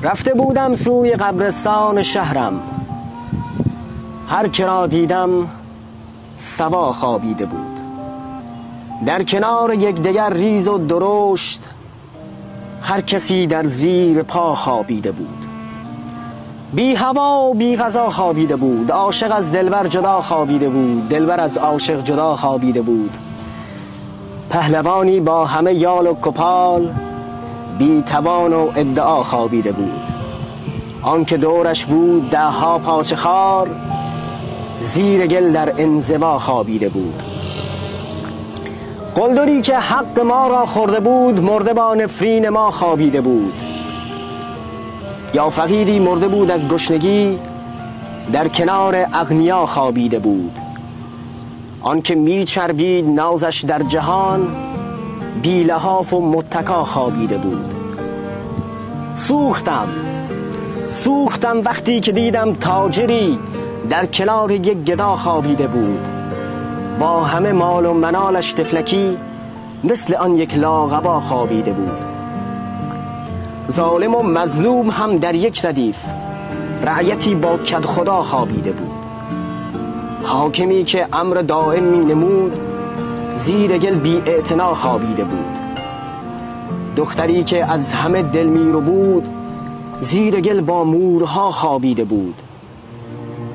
رفته بودم سوی قبرستان شهرم، هر که را دیدم صبا خوابیده بود. در کنار یکدیگر ریز و درشت، هر کسی در زیر پا خوابیده بود. بی هوا و بی غذا خوابیده بود. عاشق از دلبر جدا خوابیده بود، دلبر از عاشق جدا خوابیده بود. پهلوانی با همه یال و کپال، بی توان و ادعا خوابیده بود. آن که دورش بود 10 پاچه خار، زیر گل در انزوا خوابیده بود. قلدری که حق ما را خورده بود، مرده با نفرین ما خوابیده بود. یا فقیری مرده بود از گشنگی، در کنار اغنیا خوابیده بود. آن که می چربید نازش در جهان، بی لحاف و متکا خوابیده بود. سوختم وقتی که دیدم تاجری در کنار یک گدا خوابیده بود. با همه مال و منالش طفلکی، مثل آن یک لاغبا خوابیده بود. ظالم و مظلوم هم در یک ردیف، رعیتی با کدخدا خوابیده بود. حاکمی که امر دائم می نمود، زیر گل بی اعتنا خوابیده بود. دختری که از همه دل می رو بود، زیر گل با مورها خوابیده بود.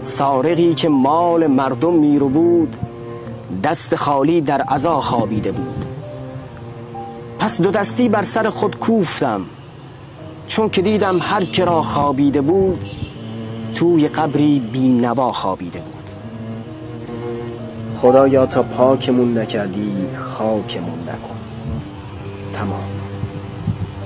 سارقی که مال مردم می رو بود، دست خالی در عزا خوابیده بود. پس 2 دستی بر سر خود کوفتم، چون که دیدم هر که را خوابیده بود، توی قبری بی نوا خوابیده بود. خدایا تا پاکمون نکردی خاکمون نکن. تمام.